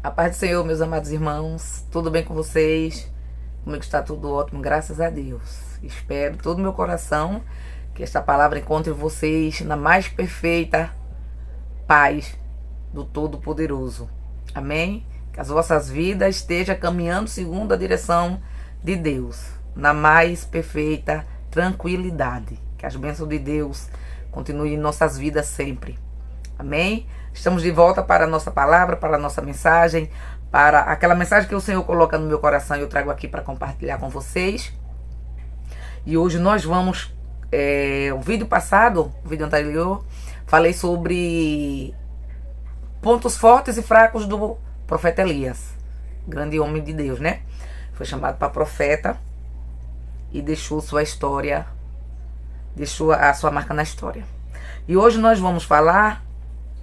A paz do Senhor, meus amados irmãos, tudo bem com vocês? Comigo está tudo ótimo, graças a Deus. Espero de todo o meu coração que esta palavra encontre vocês na mais perfeita paz do Todo-Poderoso. Amém? Que as vossas vidas estejam caminhando segundo a direção de Deus, na mais perfeita tranquilidade. Que as bênçãos de Deus continuem em nossas vidas sempre. Amém? Estamos de volta para a nossa palavra, para a nossa mensagem, para aquela mensagem que o Senhor coloca no meu coração e eu trago aqui para compartilhar com vocês. E hoje nós vamos, o vídeo passado, o vídeo anterior, falei sobre pontos fortes e fracos do profeta Elias, grande homem de Deus, né? Foi chamado para profeta e deixou sua história, deixou a sua marca na história. E hoje nós vamos falar,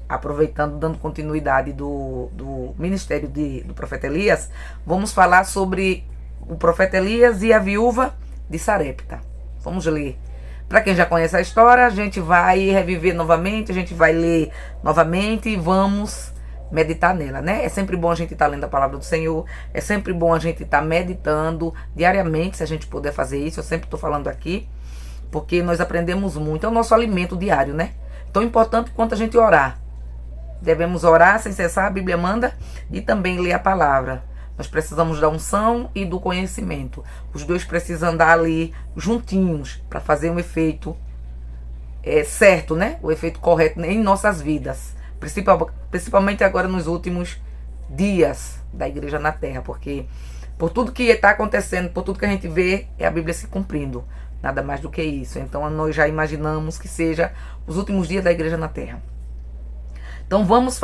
aproveitando, dando continuidade do ministério do profeta Elias, vamos falar sobre o profeta Elias e a viúva de Sarepta. Vamos ler. Para quem já conhece a história, a gente vai reviver novamente, a gente vai ler novamente e vamos meditar nela, né? É sempre bom a gente estar lendo a palavra do Senhor, é sempre bom a gente estar meditando diariamente, se a gente puder fazer isso. Eu sempre estou falando aqui, porque nós aprendemos muito, é o nosso alimento diário, né? Tão importante quanto a gente orar. Devemos orar sem cessar, a Bíblia manda, e também ler a palavra. Nós precisamos da unção e do conhecimento. Os dois precisam andar ali juntinhos para fazer um efeito certo, né? O efeito correto em nossas vidas. Principalmente agora nos últimos dias da igreja na terra. Porque por tudo que está acontecendo, por tudo que a gente vê, é a Bíblia se cumprindo. Nada mais do que isso. Então nós já imaginamos que seja os últimos dias da igreja na terra. Então vamos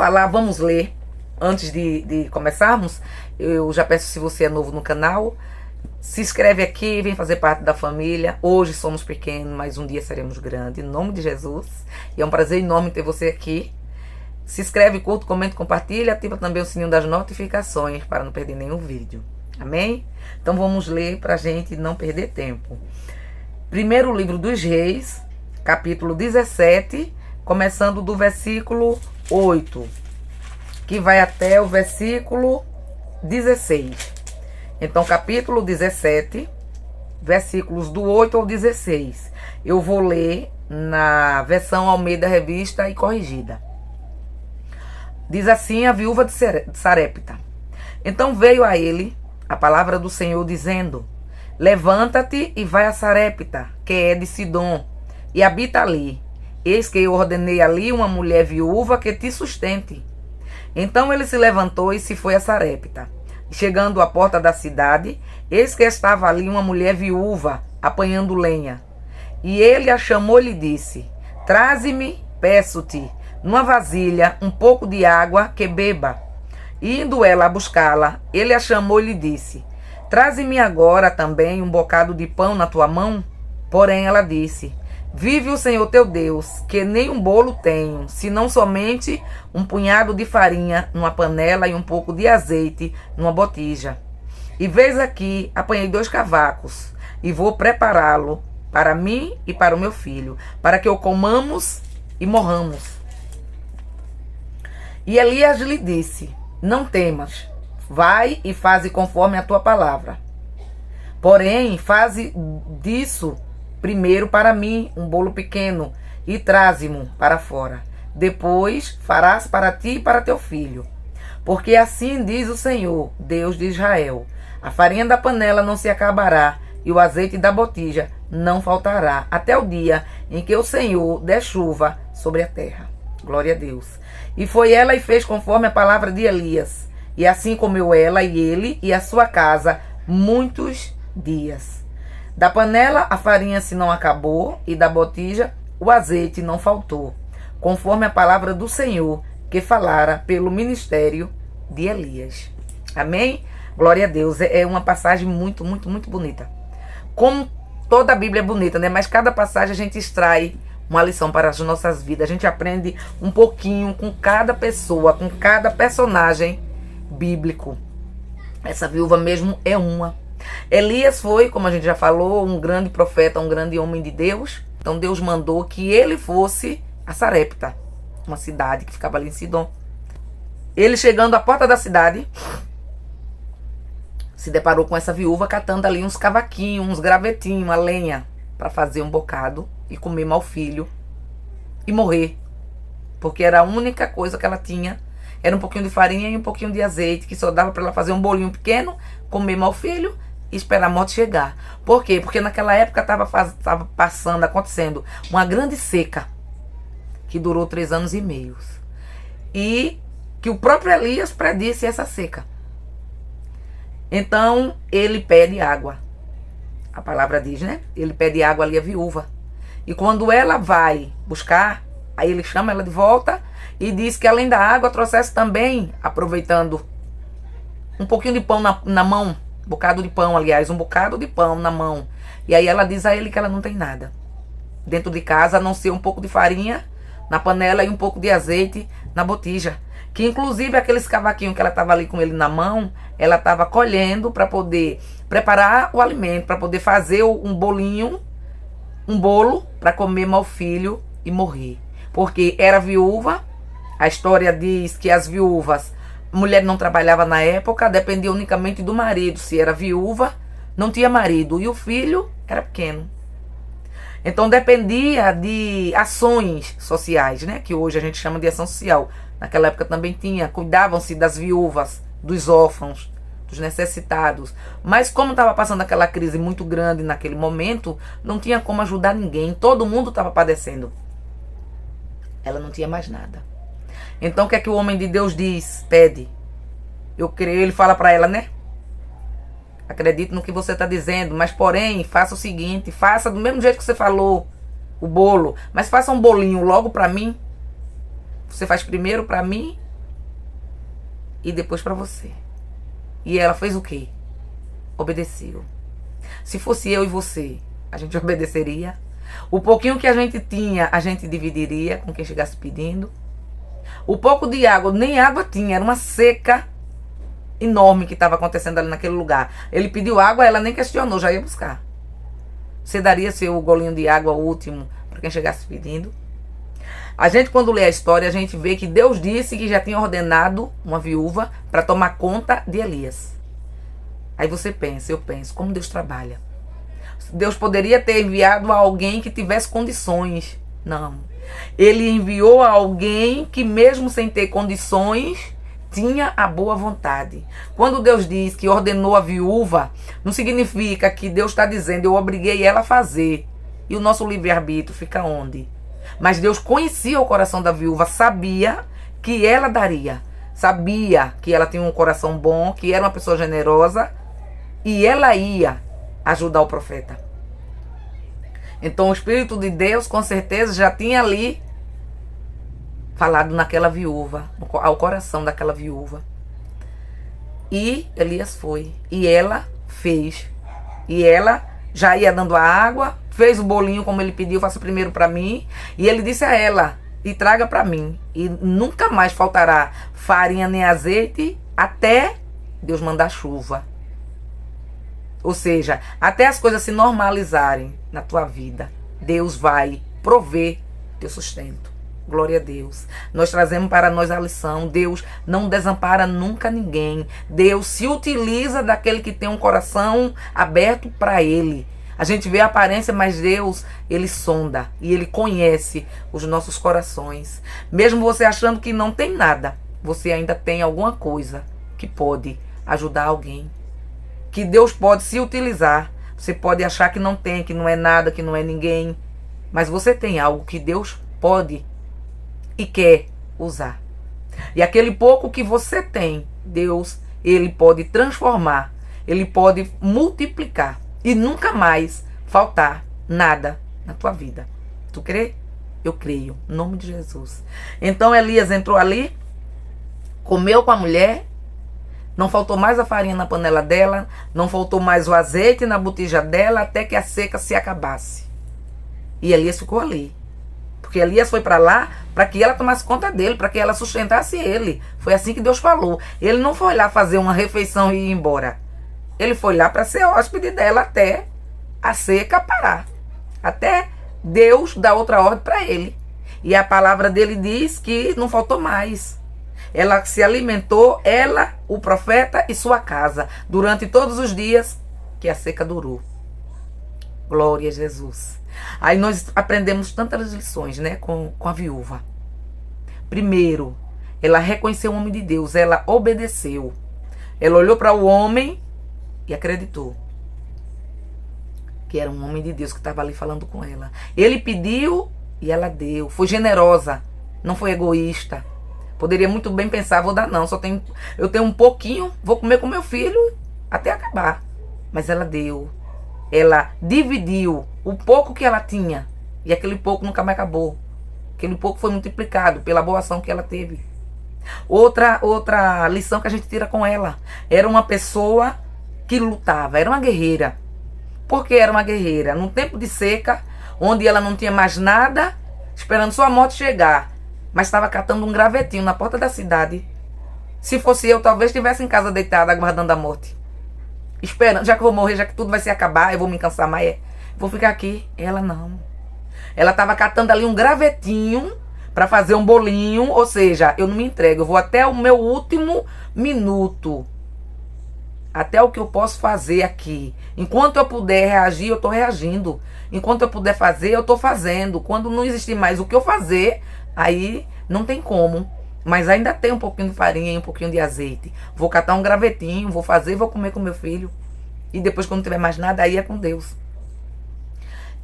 ler. Antes de começarmos, eu já peço, se você é novo no canal, se inscreve aqui, vem fazer parte da família. Hoje somos pequenos, mas um dia seremos grandes, em nome de Jesus. E é um prazer enorme ter você aqui. Se inscreve, curta, comenta, compartilha, ativa também o sininho das notificações para não perder nenhum vídeo. Amém? Então vamos ler para a gente não perder tempo. Primeiro livro dos Reis, capítulo 17, começando do versículo 8, que vai até o versículo 16. Então, capítulo 17, versículos do 8 ao 16. Eu vou ler na versão Almeida Revista e Corrigida. Diz assim a viúva de Sarepta. Então veio a ele a palavra do Senhor, dizendo: levanta-te e vai a Sarepta, que é de Sidom, e habita ali. Eis que eu ordenei ali uma mulher viúva que te sustente. Então ele se levantou e se foi a Sarepta. Chegando à porta da cidade, eis que estava ali uma mulher viúva, apanhando lenha. E ele a chamou e lhe disse: traze-me, peço-te, numa vasilha, um pouco de água que beba. E indo ela a buscá-la, ele a chamou e lhe disse: traze-me agora também um bocado de pão na tua mão. Porém ela disse: vive o Senhor teu Deus, que nem um bolo tenho, senão somente um punhado de farinha numa panela e um pouco de azeite numa botija. E veis aqui, apanhei 2 cavacos, e vou prepará-lo para mim e para o meu filho, para que o comamos e morramos. E Elias lhe disse: não temas, vai e faze conforme a tua palavra. Porém, faze disso primeiro para mim um bolo pequeno e traze-mo para fora. Depois farás para ti e para teu filho. Porque assim diz o Senhor, Deus de Israel: a farinha da panela não se acabará e o azeite da botija não faltará, até o dia em que o Senhor der chuva sobre a terra. Glória a Deus. E foi ela e fez conforme a palavra de Elias. E assim comeu ela e ele e a sua casa muitos dias. Da panela a farinha se não acabou, e da botija o azeite não faltou, conforme a palavra do Senhor que falara pelo ministério de Elias. Amém? Glória a Deus. É uma passagem muito, muito, muito bonita. Como toda a Bíblia é bonita, né? Mas cada passagem a gente extrai uma lição para as nossas vidas. A gente aprende um pouquinho com cada pessoa, com cada personagem bíblico. Essa viúva mesmo é uma. Elias foi, como a gente já falou, um grande profeta, um grande homem de Deus. Então Deus mandou que ele fosse a Sarepta, uma cidade que ficava ali em Sidom. Ele chegando à porta da cidade, se deparou com essa viúva catando ali uns cavaquinhos, uns gravetinhos, uma lenha, para fazer um bocado e comer mal filho e morrer. Porque era a única coisa que ela tinha, era um pouquinho de farinha e um pouquinho de azeite, que só dava para ela fazer um bolinho pequeno, comer mal filho e esperar a morte chegar. Por quê? Porque naquela época estava acontecendo uma grande seca, que durou 3 anos e meio. E que o próprio Elias predisse essa seca. Então, ele pede água. A palavra diz, né? Ele pede água ali à viúva. E quando ela vai buscar, aí ele chama ela de volta e diz que além da água trouxesse também, aproveitando, um pouquinho de pão na mão. Um bocado de pão, aliás, um bocado de pão na mão. E aí ela diz a ele que ela não tem nada dentro de casa, a não ser um pouco de farinha na panela e um pouco de azeite na botija. Que inclusive aqueles cavaquinhos que ela estava ali com ele na mão, ela estava colhendo para poder preparar o alimento, para poder fazer um bolinho, um bolo para comer mal filho e morrer. Porque era viúva, a história diz que as viúvas, mulher não trabalhava na época, dependia unicamente do marido. Se era viúva, não tinha marido e o filho era pequeno. Então dependia de ações sociais, né? Que hoje a gente chama de ação social. Naquela época também tinha, cuidavam-se das viúvas, dos órfãos, dos necessitados. Mas como estava passando aquela crise muito grande naquele momento, não tinha como ajudar ninguém. Todo mundo estava padecendo. Ela não tinha mais nada. Então o que é que o homem de Deus diz? Pede. Eu creio, ele fala para ela, né? Acredito no que você está dizendo, mas porém, faça o seguinte, faça do mesmo jeito que você falou, o bolo, mas faça um bolinho logo para mim. Você faz primeiro para mim e depois para você. E ela fez o quê? Obedeceu. Se fosse eu e você, a gente obedeceria. O pouquinho que a gente tinha, a gente dividiria com quem chegasse pedindo. O pouco de água, nem água tinha, era uma seca enorme que estava acontecendo ali naquele lugar. Ele pediu água, ela nem questionou, já ia buscar. Você daria seu golinho de água último para quem chegasse pedindo? A gente, quando lê a história, a gente vê que Deus disse que já tinha ordenado uma viúva para tomar conta de Elias. Aí você pensa, eu penso, como Deus trabalha. Deus poderia ter enviado a alguém que tivesse condições. Não. Ele enviou a alguém que, mesmo sem ter condições, tinha a boa vontade. Quando Deus diz que ordenou a viúva, não significa que Deus está dizendo, eu obriguei ela a fazer. E o nosso livre-arbítrio fica onde? Mas Deus conhecia o coração da viúva, sabia que ela daria. Sabia que ela tinha um coração bom, que era uma pessoa generosa. E ela ia ajudar o profeta. Então o Espírito de Deus, com certeza, já tinha ali falado naquela viúva, ao coração daquela viúva. E Elias foi. E ela fez. E ela já ia dando a água, fez o bolinho como ele pediu, faça primeiro para mim. E ele disse a ela, e traga para mim. E nunca mais faltará farinha nem azeite, até Deus mandar chuva. Ou seja, até as coisas se normalizarem na tua vida, Deus vai prover teu sustento. Glória a Deus. Nós trazemos para nós a lição. Deus não desampara nunca ninguém. Deus se utiliza daquele que tem um coração aberto para Ele. A gente vê a aparência, mas Deus, Ele sonda e Ele conhece os nossos corações. Mesmo você achando que não tem nada, você ainda tem alguma coisa que pode ajudar alguém. Que Deus pode se utilizar. Você pode achar que não tem, que não é nada, que não é ninguém. Mas você tem algo que Deus pode e quer usar. E aquele pouco que você tem, Deus, Ele pode transformar. Ele pode multiplicar. E nunca mais faltar nada na tua vida. Tu crê? Eu creio. Em nome de Jesus. Então Elias entrou ali, comeu com a mulher. Não faltou mais a farinha na panela dela, não faltou mais o azeite na botija dela, até que a seca se acabasse. E Elias ficou ali. Porque Elias foi para lá para que ela tomasse conta dele, para que ela sustentasse ele. Foi assim que Deus falou. Ele não foi lá fazer uma refeição e ir embora. Ele foi lá para ser hóspede dela até a seca parar. Até Deus dar outra ordem para ele. E a palavra dele diz que não faltou mais. Ela se alimentou, ela, o profeta e sua casa, durante todos os dias que a seca durou. Glória a Jesus. Aí nós aprendemos tantas lições, né, com a viúva. Primeiro, ela reconheceu o homem de Deus, ela obedeceu. Ela olhou para o homem e acreditou que era um homem de Deus que estava ali falando com ela. Ele pediu e ela deu. Foi generosa, não foi egoísta. Poderia muito bem pensar, vou dar não, eu tenho um pouquinho, vou comer com meu filho até acabar. Mas ela deu. Ela dividiu o pouco que ela tinha. E aquele pouco nunca mais acabou. Aquele pouco foi multiplicado pela boa ação que ela teve. Outra lição que a gente tira com ela. Era uma pessoa que lutava, era uma guerreira. Por que era uma guerreira? Num tempo de seca, onde ela não tinha mais nada, esperando sua morte chegar. Mas estava catando um gravetinho na porta da cidade. Se fosse eu, talvez estivesse em casa deitada, aguardando a morte. Esperando, já que eu vou morrer, já que tudo vai se acabar, eu vou me cansar, mas vou ficar aqui. Ela não. Ela estava catando ali um gravetinho para fazer um bolinho, ou seja, eu não me entrego, eu vou até o meu último minuto. Até o que eu posso fazer aqui. Enquanto eu puder reagir, eu estou reagindo. Enquanto eu puder fazer, eu estou fazendo. Quando não existir mais o que eu fazer, aí não tem como. Mas ainda tem um pouquinho de farinha e um pouquinho de azeite. Vou catar um gravetinho, vou fazer, vou comer com meu filho. E depois, quando não tiver mais nada, aí é com Deus.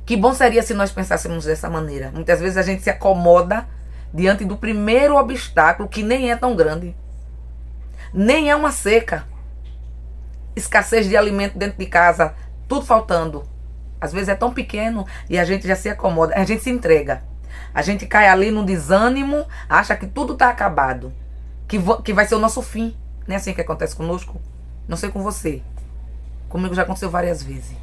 Que bom seria se nós pensássemos dessa maneira. Muitas vezes a gente se acomoda diante do primeiro obstáculo, que nem é tão grande. Nem é uma seca. Escassez de alimento dentro de casa, tudo faltando. Às vezes é tão pequeno e a gente já se acomoda, a gente se entrega. A gente cai ali no desânimo, acha que tudo está acabado, que vai ser o nosso fim. Não é assim que acontece conosco? Não sei com você. Comigo já aconteceu várias vezes.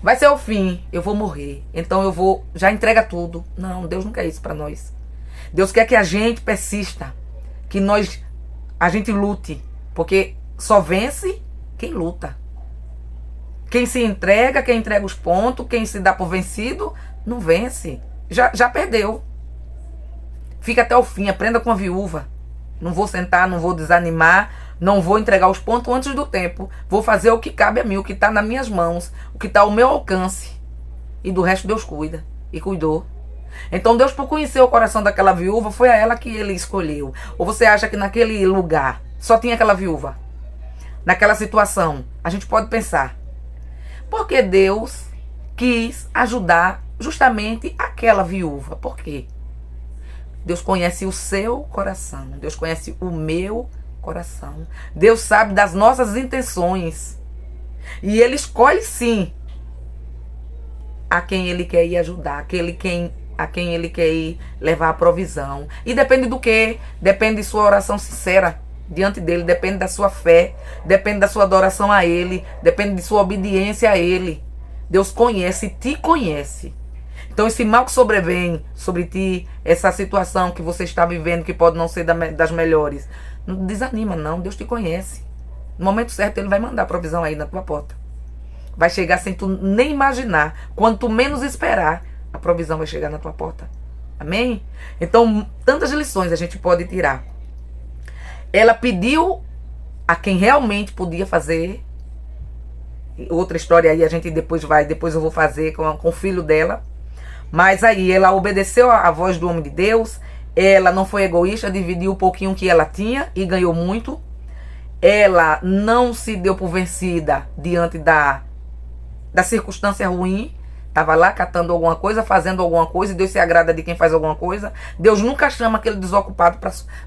Vai ser o fim, eu vou morrer, então eu vou, já entrega tudo. Não, Deus não quer isso para nós. Deus quer que a gente persista, que a gente lute, porque só vence quem luta. Quem se entrega, quem entrega os pontos, quem se dá por vencido, não vence. Já perdeu. Fica até o fim, aprenda com a viúva. Não vou sentar, não vou desanimar, não vou entregar os pontos antes do tempo. Vou fazer o que cabe a mim, o que está nas minhas mãos, o que está ao meu alcance. E do resto Deus cuida. E cuidou. Então Deus, por conhecer o coração daquela viúva, foi a ela que ele escolheu. Ou você acha que naquele lugar só tinha aquela viúva? Naquela situação, a gente pode pensar, porque Deus quis ajudar justamente aquela viúva. Por quê? Deus conhece o seu coração. Deus conhece o meu coração. Deus sabe das nossas intenções. E Ele escolhe sim a quem Ele quer ir ajudar, a quem Ele quer ir levar a provisão. E depende do quê? Depende de sua oração sincera diante dele, depende da sua fé, depende da sua adoração a Ele, depende de sua obediência a Ele. Deus conhece, te conhece. Então esse mal que sobrevém sobre ti, essa situação que você está vivendo, que pode não ser das melhores, não desanima não, Deus te conhece. No momento certo Ele vai mandar a provisão aí na tua porta. Vai chegar sem tu nem imaginar. Quanto menos esperar, a provisão vai chegar na tua porta. Amém? Então, tantas lições a gente pode tirar. Ela pediu a quem realmente podia fazer. Outra história aí a gente depois eu vou fazer com o filho dela. Mas aí ela obedeceu à voz do homem de Deus. Ela não foi egoísta, dividiu o pouquinho que ela tinha e ganhou muito. Ela não se deu por vencida diante da circunstância ruim. Estava lá catando alguma coisa, fazendo alguma coisa, e Deus se agrada de quem faz alguma coisa. Deus nunca chama aquele desocupado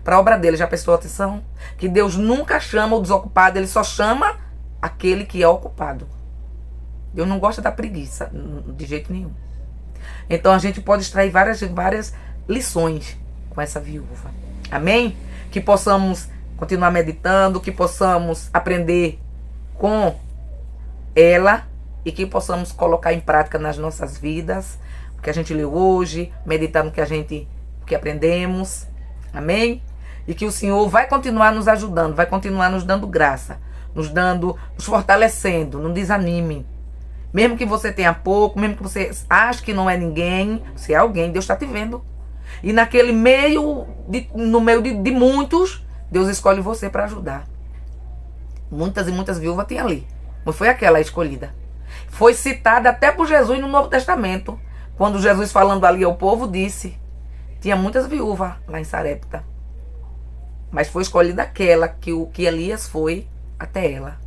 para a obra dele. Já prestou atenção? Que Deus nunca chama o desocupado, Ele só chama aquele que é ocupado. Deus não gosta da preguiça, de jeito nenhum. Então a gente pode extrair várias lições com essa viúva. Amém? Que possamos continuar meditando, que possamos aprender com ela, e que possamos colocar em prática nas nossas vidas o que a gente leu hoje, meditar no que aprendemos. Amém? E que o Senhor vai continuar nos ajudando, vai continuar nos dando graça, nos fortalecendo. Não desanime. Mesmo que você tenha pouco, mesmo que você ache que não é ninguém, você é alguém, Deus está te vendo. E no meio de muitos, Deus escolhe você para ajudar. Muitas e muitas viúvas tem ali. Mas foi aquela a escolhida. Foi citada até por Jesus no Novo Testamento. Quando Jesus falando ali ao povo disse, tinha muitas viúvas lá em Sarepta. Mas foi escolhida aquela que Elias foi até ela.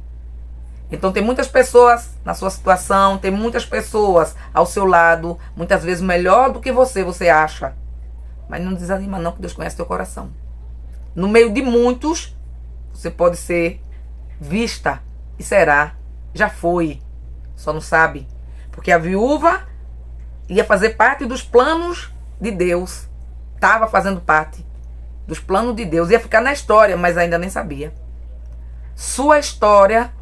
Então tem muitas pessoas na sua situação, tem muitas pessoas ao seu lado, muitas vezes melhor do que você acha. Mas não desanima não, que Deus conhece teu coração. No meio de muitos, você pode ser vista e será. Já foi. Só não sabe. Porque a viúva ia fazer parte dos planos de Deus. Estava fazendo parte dos planos de Deus. Ia ficar na história, mas ainda nem sabia. Sua história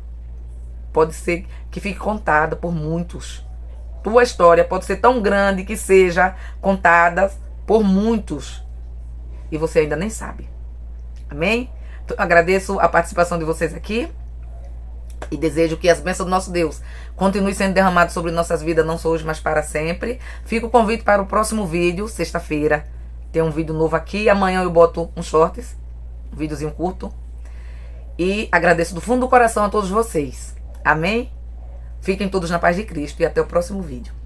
pode ser que fique contada por muitos. Tua história pode ser tão grande que seja contada por muitos. E você ainda nem sabe. Amém? Então, agradeço a participação de vocês aqui. E desejo que as bênçãos do nosso Deus continuem sendo derramadas sobre nossas vidas, não só hoje, mas para sempre. Fica o convite para o próximo vídeo, sexta-feira. Tem um vídeo novo aqui. Amanhã eu boto um shorts, um videozinho curto. E agradeço do fundo do coração a todos vocês. Amém? Fiquem todos na paz de Cristo e até o próximo vídeo.